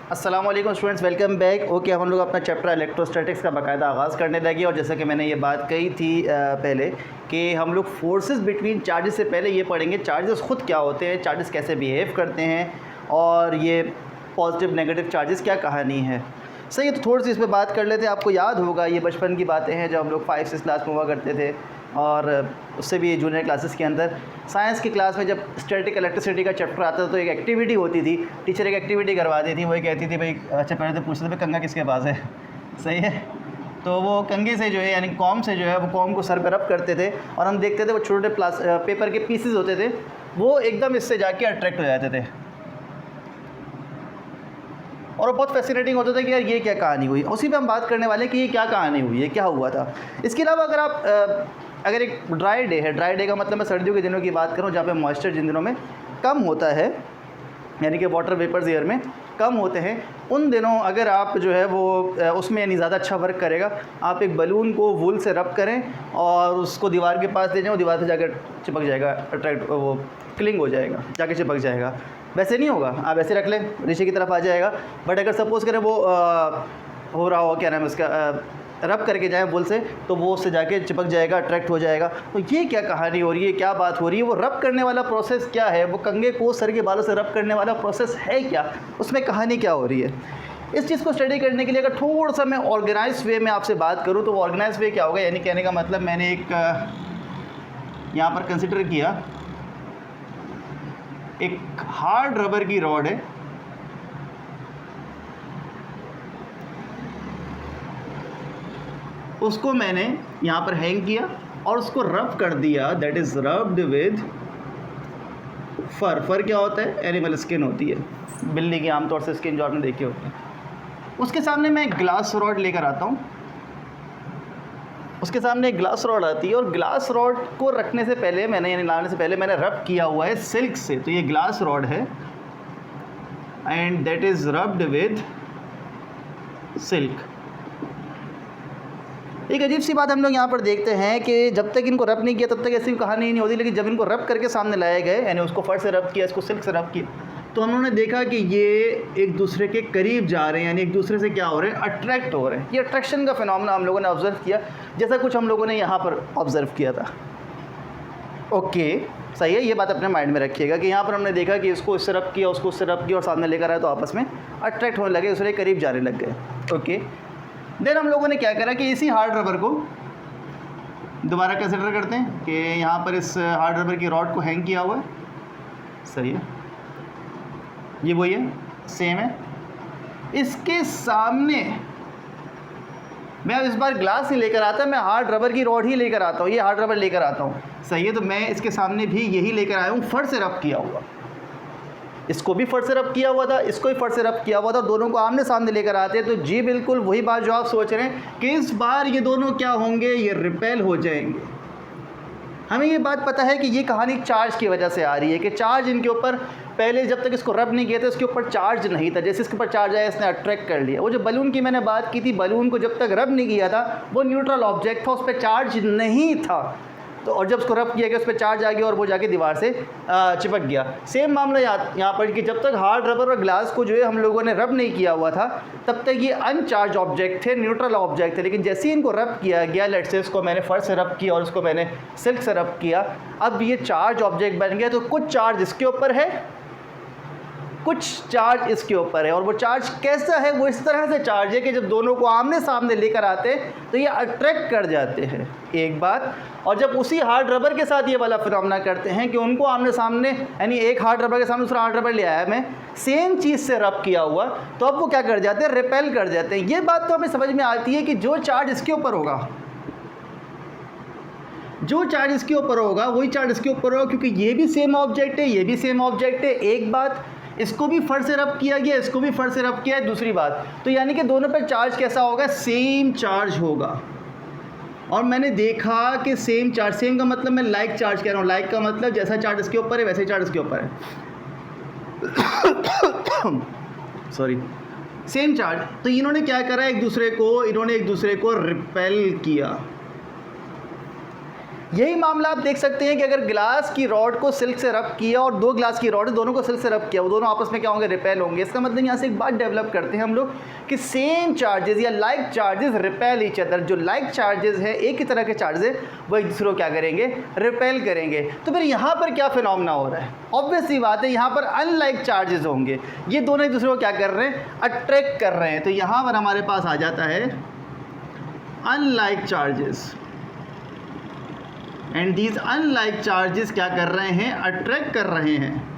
अस्सलाम वालेकुम students, welcome back. Okay, हम लोग अपना चैप्टर इलेक्ट्रोस्टैटिक्स का बाकायदा आगाज़ करने लगे। और जैसा कि मैंने ये बात कही थी पहले कि हम लोग फोर्सेस बिटवीन चार्जेस से पहले ये पढ़ेंगे चार्जेस ख़ुद क्या होते हैं, चार्जेस कैसे बिहेव करते हैं और ये पॉजिटिव नेगेटिव चार्जेस क्या कहानी है। सही है, तो थोड़ी सी इस पर बात कर लेते हैं। आपको याद होगा ये बचपन की बातें हैं जब हम लोग 5-6 क्लास में हुआ करते थे, और उससे भी जूनियर क्लासेस के अंदर साइंस की क्लास में जब स्टैटिक इलेक्ट्रिसिटी का चैप्टर आता था तो एक एक्टिविटी होती थी। टीचर एक एक्टिविटी करवाती थी, वही कहती थी भाई अच्छा पहले तो पूछते थे भाई कंघा किसके पास है। सही है, तो वो कंघे से जो है यानी कॉम से जो है वो कॉम को सर पर रब करते थे और हम देखते थे वो छोटे पेपर के पीसेस होते थे, वो एकदम इससे जाके अट्रैक्ट हो जाते थे और वो बहुत फैसिनेटिंग होता था कि यार ये क्या कहानी हुई। उसी पे हम बात करने वाले हैं कि ये क्या कहानी हुई है, क्या हुआ था। इसके अलावा अगर आप अगर एक ड्राई डे है, ड्राई डे का मतलब मैं सर्दियों के दिनों की बात करूं जहाँ पे मॉइस्चर जिन दिनों में कम होता है, यानी कि वाटर वेपर्स एयर में कम होते हैं, उन दिनों अगर आप जो है वो उसमें यानी ज़्यादा अच्छा वर्क करेगा। आप एक बलून को वूल से रब करें और उसको दीवार के पास ले जाएं, दीवार से जाकर चिपक जाएगा, अट्रैक्ट वो क्लिंग हो जाएगा, जाके चिपक जाएगा। वैसे नहीं होगा, आप ऐसे रख लें नीचे की तरफ आ जाएगा। बट अगर सपोज़ करें वो हो रहा हो क्या नाम है उसका, रब करके जाएं बुल से, तो वो उससे जाके चिपक जाएगा, अट्रैक्ट हो जाएगा। तो ये क्या कहानी हो रही है, क्या बात हो रही है, वो रब करने वाला प्रोसेस क्या है, वो कंघे को सर के बालों से रब करने वाला प्रोसेस है क्या, उसमें कहानी क्या हो रही है। इस चीज़ को स्टडी करने के लिए अगर थोड़ा सा मैं ऑर्गेनाइज वे में आपसे बात करूँ तो ऑर्गेनाइज वे क्या होगा, यानी कहने का मतलब मैंने एक यहाँ पर कंसिडर किया एक हार्ड रबर की रॉड है, उसको मैंने यहाँ पर हैंग किया और उसको रब कर दिया, दैट इज़ रब्ड विद फर। फर क्या होता है, एनिमल स्किन होती है, बिल्ली की आमतौर से स्किन जो आपने देखी होती है। उसके सामने मैं एक ग्लास रॉड लेकर आता हूँ, उसके सामने एक ग्लास रॉड आती है और ग्लास रॉड को रखने से पहले मैंने यानी लाने से पहले मैंने रब किया हुआ है सिल्क से। तो ये ग्लास रॉड है and that is rubbed with silk. एक अजीब सी बात हम लोग यहाँ पर देखते हैं कि जब तक इनको रब नहीं किया तब तक ऐसी कहानी नहीं होती, लेकिन जब इनको रब करके सामने लाए गए, यानी उसको फर से रब किया, इसको सिल्क से रब किया, तो हम लोगों ने देखा कि ये एक दूसरे के करीब जा रहे हैं, यानी एक दूसरे से क्या हो रहे हैं, अट्रैक्ट हो रहे हैं। ये अट्रैक्शन का फिनोमेना हम लोगों ने ऑब्ज़र्व किया, जैसा कुछ हम लोगों ने यहाँ पर ऑब्ज़र्व किया था। ओके, सही है, ये बात अपने माइंड में रखिएगा कि यहाँ पर हमने देखा कि इसको इससे रब किया, उसको उससे रब किया और सामने लेकर आए तो आपस में अट्रैक्ट होने लगे, दूसरे करीब जाने लग गए। ओके, देन हम लोगों ने क्या करा कि इसी हार्ड रबर को दोबारा कंसिडर करते हैं कि यहाँ पर इस हार्ड रबर की रॉड को हैंग किया हुआ है। सही है, ये वही है, सेम है। इसके सामने मैं इस बार ग्लास नहीं लेकर आता, मैं हार्ड रबर की रॉड ही लेकर आता हूँ, ये हार्ड रबर लेकर आता हूँ। सही है, तो मैं इसके सामने भी यही लेकर आया हूँ, फर से रब किया हुआ। इसको भी फर से रब किया हुआ था, इसको भी फर से रब किया हुआ था, दोनों को आमने सामने लेकर आते हैं। तो जी बिल्कुल वही बात जो आप सोच रहे हैं कि इस बार ये दोनों क्या होंगे, ये रिपेल हो जाएंगे। हमें ये बात पता है कि ये कहानी चार्ज की वजह से आ रही है कि चार्ज इनके ऊपर पहले जब तक इसको रब नहीं किया था इसके ऊपर चार्ज नहीं था, जैसे इसके ऊपर चार्ज आया इसने अट्रैक्ट कर लिया। वो जो बलून की मैंने बात की थी, बलून को जब तक रब नहीं किया था वो न्यूट्रल ऑब्जेक्ट था, उस पर चार्ज नहीं था। तो और जब उसको रब किया गया उस पर चार्ज आ गया और वो जाके दीवार से चिपक गया। सेम मामला यहाँ पर कि जब तक हार्ड रबर और ग्लास को जो है हम लोगों ने रब नहीं किया हुआ था तब तक ये अनचार्ज ऑब्जेक्ट थे, न्यूट्रल ऑब्जेक्ट थे। लेकिन जैसे ही इनको रब किया गया, लेट्स से इसको मैंने फर से रब किया और इसको मैंने सिल्क से रब किया, अब ये चार्ज ऑब्जेक्ट बन गया। तो कुछ चार्ज इसके ऊपर है, कुछ चार्ज इसके ऊपर है, और वो चार्ज कैसा है, वो इस तरह से चार्ज है कि जब दोनों को आमने सामने लेकर आते हैं तो ये अट्रैक्ट कर जाते हैं, एक बात। और जब उसी हार्ड रबर के साथ ये वाला फिनोमेना करते हैं कि उनको आमने सामने, यानी एक हार्ड रबर के सामने दूसरा हार्ड रबर ले आया मैं सेम चीज़ से रब किया हुआ, तो अब वो क्या कर जाते हैं, रिपेल कर जाते हैं। ये बात तो हमें समझ में आती है कि जो चार्ज इसके ऊपर होगा, जो चार्ज इसके ऊपर होगा वही चार्ज इसके ऊपर होगा, क्योंकि ये भी सेम ऑब्जेक्ट है, ये भी सेम ऑब्जेक्ट है, एक बात। इसको भी फर से रब किया गया, इसको भी फर से रब किया है, दूसरी बात। तो यानी कि दोनों पर चार्ज कैसा होगा, सेम चार्ज होगा। और मैंने देखा कि सेम चार्ज, सेम का मतलब मैं लाइक चार्ज कह रहा हूँ, लाइक का मतलब जैसा चार्ज इसके ऊपर है वैसे चार्ज इसके ऊपर है। Sorry, same charge. तो इन्होंने क्या करा, इन्होंने एक दूसरे को रिपेल किया। यही मामला आप देख सकते हैं कि अगर ग्लास की रॉड को सिल्क से रब किया और दो ग्लास की रॉड दोनों को सिल्क से रब किया, वो दोनों आपस में क्या होंगे, रिपेल होंगे। इसका मतलब यहाँ से एक बात डेवलप करते हैं हम लोग कि सेम चार्जेस या like charges repel each other. जो लाइक चार्जेस है, एक ही तरह के चार्जेस, वो एक दूसरे को क्या करेंगे, रिपेल करेंगे। तो फिर यहाँ पर क्या फिनोमेना हो रहा है, ऑब्वियस सी बात है यहाँ पर अनलाइक चार्जेस होंगे, ये दोनों एक दूसरे को क्या कर रहे हैं, अट्रैक्ट कर रहे हैं। तो यहाँ पर हमारे पास आ जाता है unlike charges, and these unlike charges क्या कर रहे हैं, अट्रैक्ट कर रहे हैं।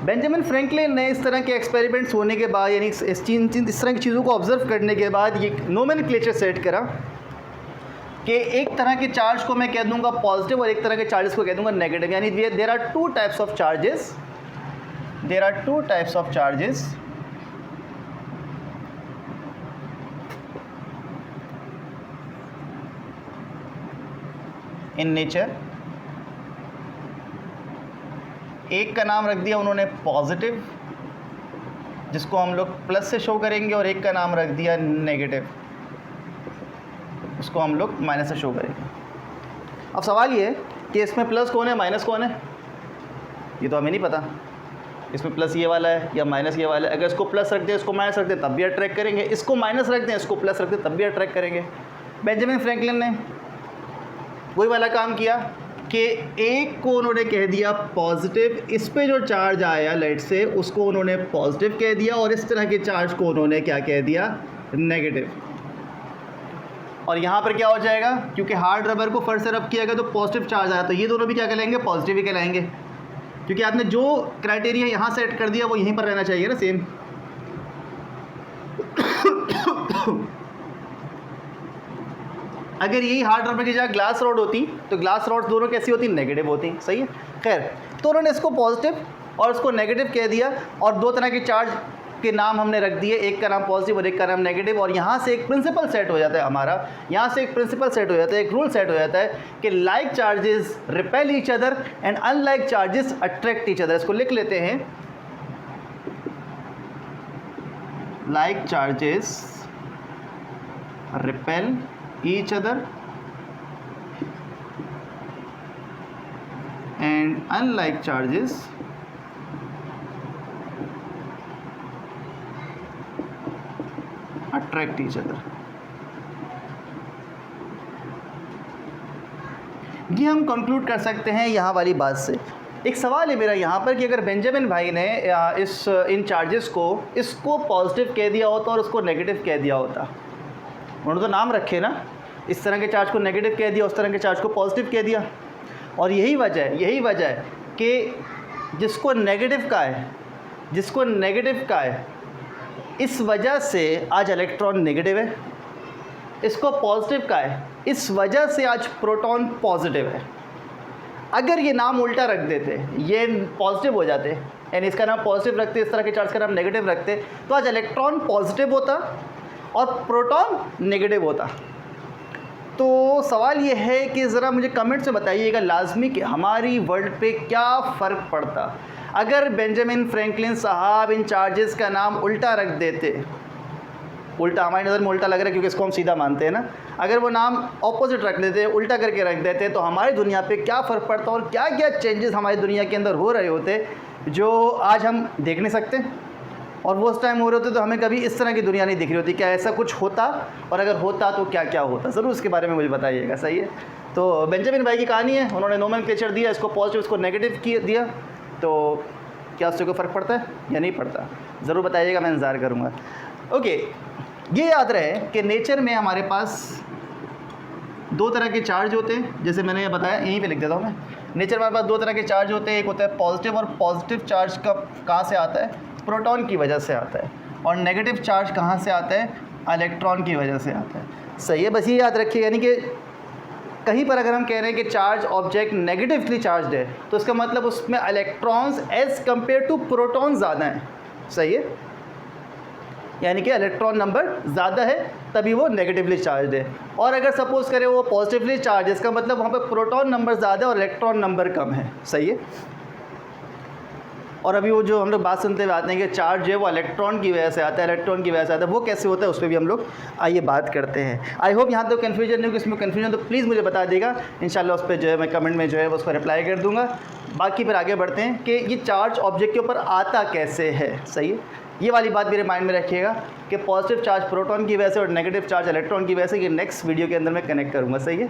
बेंजामिन फ्रैंकलिन ने इस तरह के एक्सपेरिमेंट्स होने के बाद, यानी इस तरह की चीज़ों को ऑब्जर्व करने के बाद ये नोमेनक्लेचर सेट करा कि एक तरह के चार्ज को मैं कह दूंगा पॉजिटिव और एक तरह के चार्जेस को कह दूंगा नेगेटिव। यानी there are two types of charges, there are two types of charges in nature. एक का नाम रख दिया उन्होंने पॉजिटिव, जिसको हम लोग प्लस से शो करेंगे, और एक का नाम रख दिया नेगेटिव, उसको हम लोग माइनस से शो करेंगे। अब सवाल ये है कि इसमें प्लस कौन है, माइनस कौन है, ये तो हमें नहीं पता। इसमें प्लस ये वाला है या माइनस ये वाला है। अगर इसको प्लस रख दें, इसको माइनस रख दें, तब भी अट्रैक्ट करेंगे। इसको माइनस रख दें, इसको प्लस रख दें, तब भी अट्रैक्ट करेंगे। बेंजामिन फ्रैंकलिन ने वही वाला काम किया कि एक को उन्होंने कह दिया पॉजिटिव, इस पे जो चार्ज आया लाइट से उसको उन्होंने पॉजिटिव कह दिया, और इस तरह के चार्ज को उन्होंने क्या कह दिया, नेगेटिव। और यहाँ पर क्या हो जाएगा, क्योंकि हार्ड रबर को फर्स्ट से रब किया गया तो पॉजिटिव चार्ज आया, तो ये दोनों भी क्या कहलाएंगे, पॉजिटिव ही कहलाएंगे। क्योंकि आपने जो क्राइटेरिया यहाँ सेट कर दिया वो यहीं पर रहना चाहिए ना, सेम। अगर यही हार्ड रबर की जगह ग्लास रॉड होती तो ग्लास रॉड्स दोनों कैसी होती, नेगेटिव होती, सही है। खैर, तो उन्होंने इसको पॉजिटिव और इसको नेगेटिव कह दिया, और दो तरह के चार्ज के नाम हमने रख दिए, एक का नाम पॉजिटिव और एक का नाम नेगेटिव। और यहाँ से एक प्रिंसिपल सेट हो जाता है हमारा, यहाँ से एक प्रिंसिपल सेट हो जाता है, एक रूल सेट हो जाता है कि like charges repel each other and unlike charges attract each other. इसको लिख लेते हैं, like charges repel each other and unlike charges attract each other। ये हम कंक्लूड कर सकते हैं यहाँ वाली बात से। एक सवाल है मेरा यहाँ पर कि अगर बेंजामिन भाई ने इन चार्जेस को, इसको पॉजिटिव कह दिया होता और उसको नेगेटिव कह दिया होता, उन्होंने तो नाम रखे ना, इस तरह के चार्ज को नेगेटिव कह दिया, उस तरह के चार्ज को पॉजिटिव कह दिया। और यही वजह है कि जिसको नेगेटिव का है, इस वजह से आज इलेक्ट्रॉन नेगेटिव है, इसको पॉजिटिव का है, इस वजह से आज प्रोटॉन पॉजिटिव है। अगर ये नाम उल्टा रख देते, ये पॉजिटिव हो जाते, यानी इसका नाम पॉजिटिव रखते, इस तरह के चार्ज का नाम नेगेटिव रखते, तो आज इलेक्ट्रॉन पॉजिटिव होता और प्रोटॉन नेगेटिव होता। तो सवाल ये है कि ज़रा मुझे कमेंट से बताइएगा लाजमी कि हमारी वर्ल्ड पे क्या फ़र्क पड़ता अगर बेंजामिन फ्रैंकलिन साहब इन चार्जेस का नाम उल्टा रख देते। उल्टा हमारी नज़र में उल्टा लग रहा है क्योंकि इसको हम सीधा मानते हैं ना। अगर वो नाम ऑपोजिट रख देते, उल्टा करके रख देते, तो हमारी दुनिया पे क्या फ़र्क पड़ता और क्या क्या चेंजेस हमारी दुनिया के अंदर हो रहे होते जो आज हम देख नहीं सकते, और वो उस टाइम हो रहे होते तो हमें कभी इस तरह की दुनिया नहीं दिख रही होती। क्या ऐसा कुछ होता, और अगर होता तो क्या क्या होता, ज़रूर उसके बारे में मुझे बताइएगा, सही है। तो बेंजामिन भाई की कहानी है, उन्होंने नोमेनक्लेचर दिया, इसको पॉजिटिव इसको नेगेटिव दिया, तो क्या उससे कोई फ़र्क पड़ता है या नहीं पड़ता, ज़रूर बताइएगा, मैं इंतज़ार करूँगा। ओके, ये याद रहे कि नेचर में हमारे पास दो तरह के चार्ज होते हैं, जैसे मैंने ये बताया, यहीं पे लिख देता हूँ मैं। नेचर में हमारे पास दो तरह के चार्ज होते हैं, एक होता है पॉजिटिव, और पॉजिटिव चार्ज कहाँ से आता है, प्रोटॉन की वजह से आता है, और नेगेटिव चार्ज कहाँ से आता है, इलेक्ट्रॉन की वजह से आता है, सही है। बस ये याद रखिए, यानी कि कहीं पर अगर हम कह रहे हैं कि चार्ज ऑब्जेक्ट नेगेटिवली चार्ज है, तो इसका मतलब उसमें electrons as compare to proton ज़्यादा हैं, सही है। यानी कि इलेक्ट्रॉन नंबर ज़्यादा है तभी वो नेगेटिवली चार्ज है, और अगर सपोज़ करें वो पॉजिटिवली चार्ज है, इसका मतलब वहाँ पर प्रोटॉन नंबर ज़्यादा है और इलेक्ट्रॉन नंबर कम है, सही है। और अभी वो जो हम लोग बात सुनते हुए आते हैं कि चार्ज जो है वो इलेक्ट्रॉन की वजह से आता है, इलेक्ट्रॉन की वजह से आता है, वो कैसे होता है उस पर भी हम लोग आइए बात करते हैं। आई होप यहाँ तो कन्फ्यूजन नहीं हो, इसमें कन्फ्यूजन तो प्लीज़ मुझे बता देगा, इंशाल्लाह उस पर जो है मैं कमेंट में जो है उसको रिप्लाई कर दूँगा। बाकी फिर आगे बढ़ते हैं कि ये चार्ज ऑब्जेक्ट के ऊपर आता कैसे है। सही है, ये वाली बात मेरे माइंड में रखिएगा कि पॉजिटिव चार्ज प्रोटॉन की वजह से और नेगेटिव चार्ज इलेक्ट्रॉन की वजह से, ये नेक्स्ट वीडियो के अंदर मैं कनेक्ट करूँगा। सही है।